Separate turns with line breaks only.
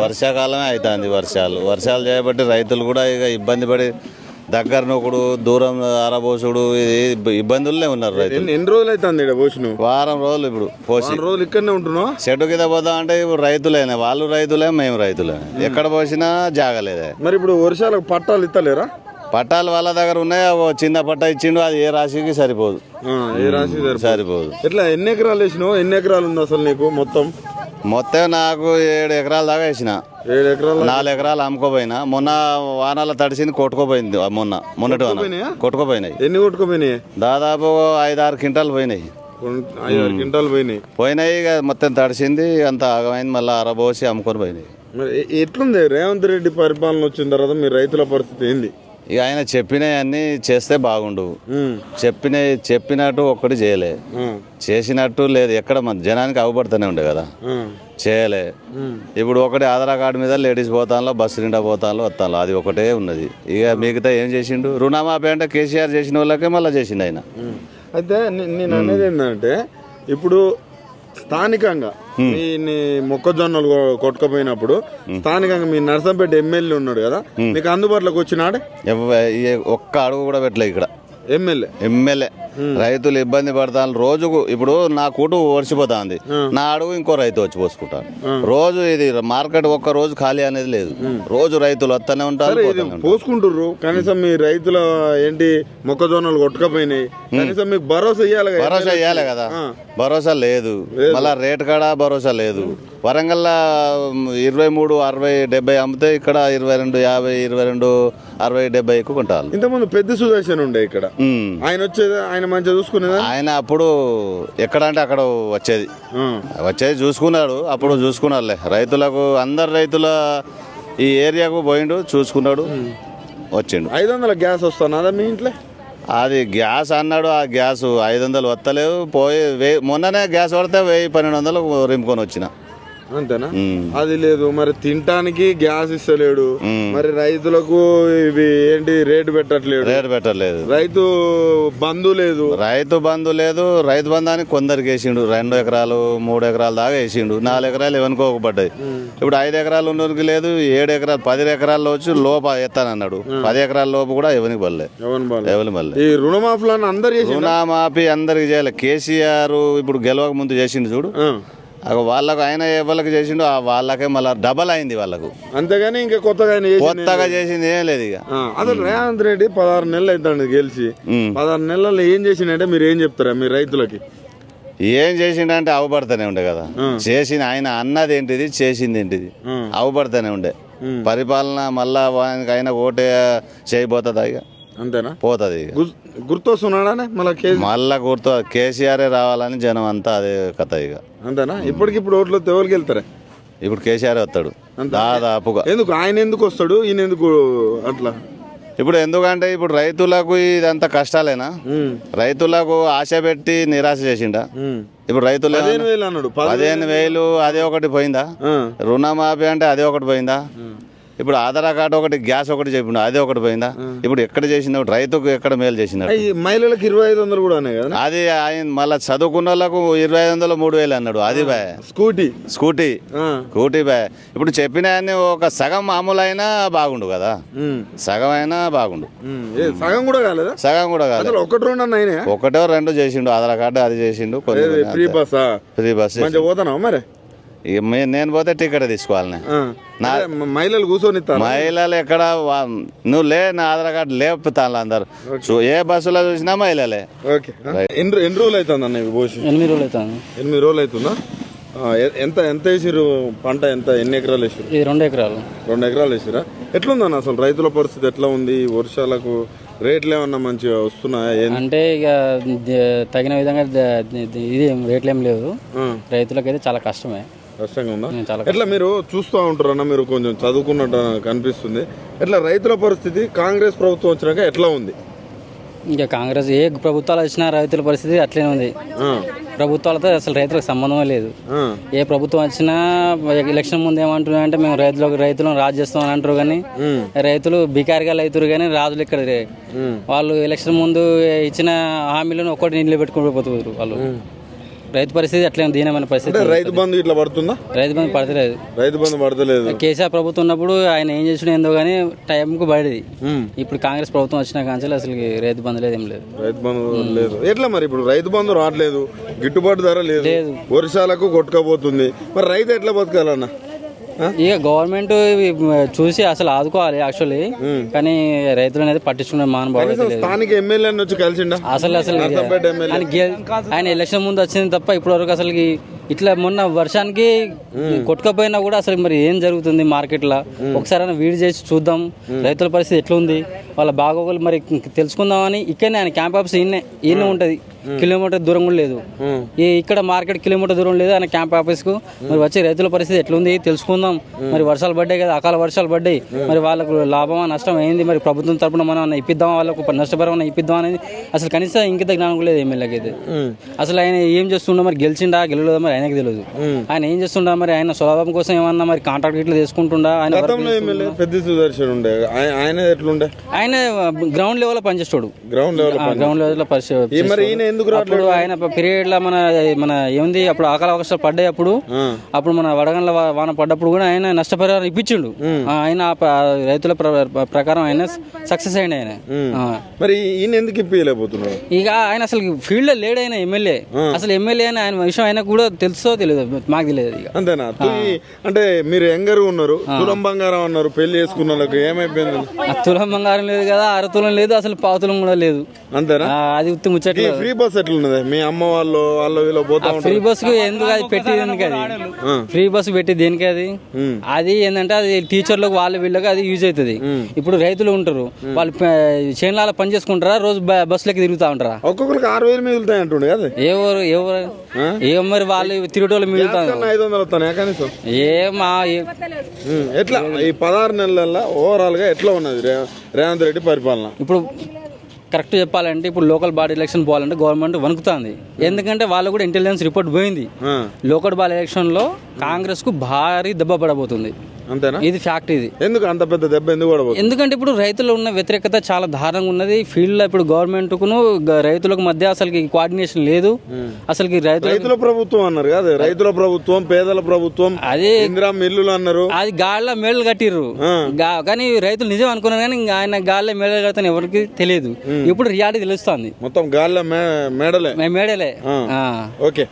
వర్షాకాలమే అవుతుంది. వర్షాలు చేయబట్టి రైతులు కూడా ఇక ఇబ్బంది పడి దగ్గర నొక్కుడు దూరం ఆరబోసుడు ఇది ఇబ్బందులనే ఉన్నారు రైతులు.
ఎన్ని రోజులు అవుతుంది పోసిన?
వారం రోజులు ఇప్పుడు పోసి
రోజులు ఇక్కడనే ఉంటున్నావు.
చెట్టు కింద పోతాం అంటే ఇప్పుడు రైతులేనే, వాళ్ళు రైతులే మేము రైతులే, ఎక్కడ పోసినా జాగలేదే.
మరి ఇప్పుడు వర్షాలకు పట్టాలు ఇస్తలేరా?
పట్టాలు వాళ్ళ దగ్గర ఉన్నాయి. చిన్న పట్ట ఇచ్చిండు, అది ఏ రాశికి సరిపోదు.
ఏ రాశి
సరిపోదు.
ఎట్లా ఎన్ని ఎకరాలు వేసినావు? ఎన్ని ఎకరాలు ఉంది అసలు నీకు మొత్తం?
నాకు 7 ఎకరాల దాకా వేసిన.
7 ఎకరాలు
4 ఎకరాలు అమ్ముకోపోయినా. మొన్న వానాల తడిసింది, కొట్టుకోపోయింది. మొన్నటి వాన కొట్టుకోపోయినాయి.
ఎన్ని కొట్టుకోపోయినాయి?
దాదాపు 5-6 క్వింటాలు పోయినాయి.
5-6 క్వింటాలు
పోయినాయి. ఇక మొత్తం తడిసింది, అంత ఆగమైంది. మళ్ళీ అరబోసి అమ్ముకొని పోయినాయి.
ఎట్లుంది రేవంత్ రెడ్డి పరిపాలన వచ్చిన తర్వాత మీ రైతుల పరిస్థితి ఏంది?
ఇక ఆయన చెప్పినవన్నీ చేస్తే బాగుండు. చెప్పినట్టు ఒక్కటి చేయలే, చేసినట్టు లేదు. ఎక్కడ మన జనానికి అవపడుతూనే ఉండే కదా, చేయలే. ఇప్పుడు ఒకటి ఆధార్ కార్డు మీద లేడీస్ పోతాను, బస్సు నిండా పోతాను, వస్తాను, అది ఒకటే ఉన్నది. ఇక మిగతా ఏం చేసిండు? రుణమాఫీ అంటే కేసీఆర్ చేసిన వాళ్ళకే మళ్ళీ చేసిండు ఆయన.
అయితే నేను అనేది ఏంటంటే, ఇప్పుడు స్థానికంగా మీ మొక్కజొన్నలు కొట్టుకపోయినప్పుడు స్థానికంగా మీ నర్సంపేట ఎమ్మెల్యే ఉన్నాడు కదా, మీకు అందుబాటులోకి వచ్చినాడే?
ఒక్క అడుగు కూడా పెట్టలే ఇక్కడ.
ఎమ్మెల్యే
రైతులు ఇబ్బంది పడతాను. రోజుకు ఇప్పుడు నా కూటు ఓడిచిపోతుంది, నా అడుగు ఇంకో రైతు వచ్చి పోసుకుంటాను. రోజు ఇది మార్కెట్ ఒక్క రోజు ఖాళీ అనేది లేదు. రోజు రైతులు వస్తూనే ఉంటారు,
పోసుకుంటారు. కనీసం మీ రైతుల ఏంటి మొక్కజొన్నలు కొట్టుకపోయినాయి, కనీసం మీకు భరోసా ఇవ్వాలి
కదా. భరోసా లేదు. మళ్ళా రేట్ కాడ భరోసా లేదు. వరంగల్ 23, 60, 70 అమ్మితే ఇక్కడ 22, 50, 22, 60, 70 ఎక్కువ కొంటారు.
ఇంతకుముందు పెద్ద సుదర్శన్ ఉండే ఇక్కడ, ఆయన వచ్చేది, ఆయన మంచిగా చూసుకునేదా?
ఆయన అప్పుడు ఎక్కడ అంటే అక్కడ వచ్చేది చూసుకున్నాడు. అప్పుడు చూసుకున్నాడులే. రైతులకు అందరు రైతుల ఈ ఏరియాకు పోయిండు, చూసుకున్నాడు, వచ్చిండు.
500 గ్యాస్ వస్తున్నదా మీ ఇంట్లో?
అది గ్యాస్ అన్నాడు. ఆ గ్యాస్ 500 వస్తలేవు. మొన్ననే గ్యాస్ పడితే 1000-1200 రింపుకొని వచ్చిన.
అంతేనా? అది లేదు. మరి తినటానికి గ్యాస్ ఇస్తలేడు, మరి రైతులకు ఇవి ఏంటి రేటు పెట్టట్లేదు. రైతు బంధు లేదు. రైతు
బంధానికి కొందరికి వేసిండు. 2 ఎకరాలు 3 ఎకరాల దాకా వేసిండు. 4 ఎకరాలు ఎవనుకోకపడ్డాయి. ఇప్పుడు 5 ఎకరాలు ఉన్నోరికి లేదు. 7 ఎకరాలు 10 ఎకరాల్లో వచ్చి లోప ఎత్తానన్నాడు. 10 ఎకరాల లోపు కూడా ఎవరికి పడలే.
ఈ రుణమాఫీ
అందరికి చేయాలి. కేసీఆర్ ఇప్పుడు గెలవక ముందు చేసిండు చూడు, వాళ్ళకు ఆయన ఎవరికి చేసిండు వాళ్ళకే మళ్ళీ డబల్ అయింది వాళ్ళకు.
అంతేగాని ఇంకా కొత్తగా
చేసింది ఏం లేదు. ఇక
అసలు రేవంత్ రెడ్డి 16 నెలలు అవుతాడు గెలిచి. 16 నెలల్లో ఏం చేసిండే మీరు ఏం చెప్తారా మీ రైతులకి?
ఏం చేసిండే అవపడుతూనే ఉండే కదా. చేసిన ఆయన అన్నది ఏంటిది, చేసింది ఏంటిది, అవపడుతూనే ఉండే. పరిపాలన మళ్ళా ఆయన ఓటే చేయబోతుందా? ఇక
అంతేనా?
పోతుంది.
గుర్తొస్తున్నాడానే
మళ్ళా కేసీఆర్ రావాలని జనం అంతా అదే కథ. ఇక
అంతేనా? ఇప్పటికిప్పుడు ఓట్లు ఎవరికి వెళ్తారా?
ఇప్పుడు కేసీఆర్ వస్తాడు దాదాపుగా.
ఎందుకు ఆయన ఎందుకు వస్తాడు, ఈయన ఎందుకు అట్లా?
ఇప్పుడు ఎందుకంటే ఇప్పుడు రైతులకు ఇదంతా కష్టాలేనా? రైతులకు ఆశ పెట్టి నిరాశ చేసిండా? ఇప్పుడు రైతులు
15,000 అన్నాడు.
15,000 అదే ఒకటి పోయిందా? రుణమాఫీ అంటే అదే ఒకటి పోయిందా? ఇప్పుడు ఆధార్ కార్డు ఒకటి, గ్యాస్ ఒకటి చెప్పిండు, అదే ఒకటి పోయిందా? ఇప్పుడు ఎక్కడ చేసింది? రైతుకు ఎక్కడ మేలు చేసింది?
మహిళలకు 2,500 కూడా
అది ఆయన మళ్ళీ చదువుకున్న వాళ్ళకు 2,500, 3,000 అన్నాడు. అది బాయ్ స్కూటీ బాయ్. ఇప్పుడు చెప్పిన ఒక సగం మామూలు అయినా బాగుండు కదా. సగం అయినా బాగుండు.
సగం కూడా కాలేదు.
ఒకటో 2 చేసిండు. ఆధార్ కార్డు అది చేసిండు. ఫ్రీ బస్
పోతున్నావు మరి?
నేను పోతే టికెట్ తీసుకోవాలి.
మహిళలు కూర్చొని
మహిళలు ఎక్కడ నువ్వు నా ఆధార్ కార్డు లేపుతాను. అందరు ఏ బస్సులో చూసినా మహిళలే.
ఎన్ని రోజులు అవుతుంది అన్న? 8 రోజులు అవుతుందా? ఎంత వేసిరు పంట? ఎన్ని ఎకరాలు వేసారు?
2 ఎకరాలు.
2 ఎకరాలు వేసిరా? ఎట్లుందన్న అసలు రైతుల పరిస్థితి ఎట్లా ఉంది? వర్షాలకు రేట్లు ఏమన్నా మంచిగా వస్తున్నాయా?
అంటే ఇక తగిన విధంగా ఇది రేట్లు ఏం లేదు. రైతులకైతే చాలా కష్టంగా
ఉందా? ఎట్లా మీరు చూస్తూ ఉంటారు అన్న, మీరు కొంచెం చదువుకున్నట్టు కనిపిస్తుంది. ఎట్లా రైతుల పరిస్థితి కాంగ్రెస్ ప్రభుత్వం వచ్చినాక ఎట్లా ఉంది?
ఇంకా కాంగ్రెస్ ఏ ప్రభుత్వాలు వచ్చినా రైతుల పరిస్థితి అట్లనే ఉంది. ప్రభుత్వాలతో అసలు రైతులకు సంబంధమే లేదు. ఏ ప్రభుత్వం వచ్చినా ఎలక్షన్ ముందు ఏమంటున్నా అంటే మేము రైతులను రాజు చేస్తాం అని అంటారు. కానీ రైతులు బికారిగా అవుతారు, కానీ రాజులు ఇక్కడ వాళ్ళు ఎలక్షన్ ముందు ఇచ్చిన హామీలను ఒక్కటి నిలబెట్టుకుని పోతున్నారు వాళ్ళు. రైతు పరిస్థితి అట్లే దీనమైన పరిస్థితి.
అంటే రైతు బంధు ఇట్లా పడుతుందా?
రైతు బంధు పడతలేదు.
రైతు బంధు పడతలేదు.
కేసీఆర్ ప్రభుత్వం ఉన్నప్పుడు ఆయన ఏం చేసినా ఏందో కానీ టైంకు పడేది. ఇప్పుడు కాంగ్రెస్ ప్రభుత్వం వచ్చిన కాంచెలు అసలు రైతు బంధు లేదు, ఏం లేదు.
రైతు బంధు లేదు. ఎట్లా మరి ఇప్పుడు రైతు బంధు రావట్లేదు, గిట్టుబాటు ధర లేదు, వర్షాలకు కొట్టుకపోతుంది, మరి రైతు ఎట్లా బతకాలన్న?
ఇక గవర్నమెంట్ చూసి అసలు ఆదుకోవాలి యాక్చువల్లీ, కానీ రైతులు అనేది పట్టించుకునే మానభావం.
స్థానిక ఎమ్మెల్యే వచ్చి కలిసిండా?
అసలు ఆయన ఎలక్షన్ ముందు వచ్చింది తప్ప ఇప్పటి వరకు అసలు ఇట్లా మొన్న వర్షానికి కొట్టుకపోయినా కూడా అసలు మరి ఏం జరుగుతుంది మార్కెట్లో ఒకసారి వీడి చేసి చూద్దాం, రైతుల పరిస్థితి ఎట్లా ఉంది, వాళ్ళ బాగోగులు మరి తెలుసుకుందామని ఇక్కడనే ఆయన క్యాంప్ ఆఫీస్ ఈయనే ఉంటుంది, కిలోమీటర్ దూరం కూడా లేదు. ఇక్కడ మార్కెట్ కిలోమీటర్ దూరం లేదు ఆయన క్యాంప్ ఆఫీస్ కు. మరి వచ్చే రైతుల పరిస్థితి ఎట్లుంది తెలుసుకుందాం. మరి వర్షాలు పడ్డాయి కదా, అకాల వర్షాలు పడ్డాయి, మరి వాళ్ళకు లాభమా నష్టం అయింది, మరి ప్రభుత్వం తరపున మనం ఇప్పిద్దాం, వాళ్ళకు నష్టపరమైన ఇప్పిద్దాం అనేది అసలు కనీసం ఇంకిత జ్ఞానం కూడా లేదు ఎమ్మెల్యేకి అయితే. అసలు ఆయన ఏం చేస్తుండో మరి గెలిచిండా గెలవలేదా మరి ఆయనకి తెలియదు. ఆయన ఏం చేస్తుండా మరి ఆయన స్వలాభం కోసం ఏమన్నా మరి కాంట్రాక్ట్ ఇట్లా తీసుకుంటుండా? ఆయన
పెద్ద సుదర్శన్ ఉండే ఆయన ఎట్లుండే?
ఆయన గ్రౌండ్ లెవెల్ లో పనిచేస్తాడు, గ్రౌండ్ లెవెల్ లో అప్పుడు ఆయన పీరియడ్ లో మన ఏముంది అప్పుడు అకాల వర్షాలు పడ్డాయి, అప్పుడు మన వడగండ్ల వాన పడ్డప్పుడు కూడా ఆయన నష్టపరిహారం ఇప్పించిండు. ఆయన రైతుల ప్రకారం ఆయన సక్సెస్ అయ్యింది ఆయన.
మరి ఈయన ఎందుకు ఇప్పించలేకపోతున్నాడు?
ఇక ఆయన అసలు ఫీల్డ్ లో లేడు, ఆయన ఎమ్మెల్యే. అసలు ఎమ్మెల్యే అని ఆయన విషయం ఆయన కూడా తెలుసో తెలియదు, మాకు తెలియదు. ఇక
అంతేనా? అంటే మీరు యంగర్ ఉన్నారు, తులం బంగారం అన్నారు, పెళ్లి చేసుకున్న వాళ్ళకి ఏమైపోయింది?
తులం బంగారం లేదు కదా, అరతులం లేదు, అసలు పావుతులం కూడా లేదు.
అంతేనా?
అది ఉత్తి ముచ్చట్లు.
ఫ్రీ బస్ ఎట్లున్నది? మీ అమ్మ వాళ్ళు వీళ్ళు పోతా
ఫ్రీ బస్ కు ఎందుకు అది పెట్టి దేనికి? అది ఫ్రీ బస్ పెట్టి దేనికి? అది ఏంటంటే అది టీచర్లకు వాళ్ళ వీళ్ళకి అది యూజ్ అవుతుంది. ఇప్పుడు రైతులు ఉంటారు, వాళ్ళు చేనుల పని చేసుకుంటారా, రోజు బస్సులకి తిరుగుతా ఉంటారా?
ఒక్కొక్కరికి 6,000 మిగులుతాయి అంటుండే కదా.
ఏం మరి వాళ్ళు తిరుగుటోళ్ళు మిగులుతారు
500 వస్తాయి కనీసం.
ఏమా
ఎట్లా ఈ 16 నెలల ఓవరాల్ గా ఎట్లా ఉన్నది రేవంత్ రెడ్డి పరిపాలన?
ఇప్పుడు కరెక్ట్ చెప్పాలంటే ఇప్పుడు లోకల్ బాడీ ఎలక్షన్ పోవాలంటే గవర్నమెంట్ వణుకుతుంది. ఎందుకంటే వాళ్ళు కూడా ఇంటెలిజెన్స్ రిపోర్ట్ పోయింది, లోకల్ బాడీ ఎలక్షన్ లో కాంగ్రెస్ కు భారీ దెబ్బ పడబోతుంది.
అంతేనా?
ఇది ఫ్యాక్ట్. ఇది
ఎందుకు అంత పెద్ద దెబ్బ ఎందుకు పడబోతుంది?
ఎందుకంటే ఇప్పుడు రైతులు ఉన్న వ్యతిరేకత చాలా దారుణంగా ఉన్నది ఫీల్డ్ లో. ఇప్పుడు గవర్నమెంట్ కును రైతులకు మధ్య అసలు కోఆర్డినేషన్ లేదు. అసలు
రైతుల ప్రభుత్వం అన్నారు కదా, రైతుల ప్రభుత్వం, పేదల ప్రభుత్వం, అది ఇందిరా మిల్లులు అన్నారు,
అది గాళ్ళ మేడలు కట్టిర్రు. కానీ రైతులు నిజం అనుకున్నారు, కానీ ఆయన గాళ్ళ మేడలు కడతాను ఎవరికి తెలియదు. ఇప్పుడు రియాలిటీ తెలుస్తుంది,
మొత్తం గాళ్ళ మేడలే.
మేడలే.
ఓకే.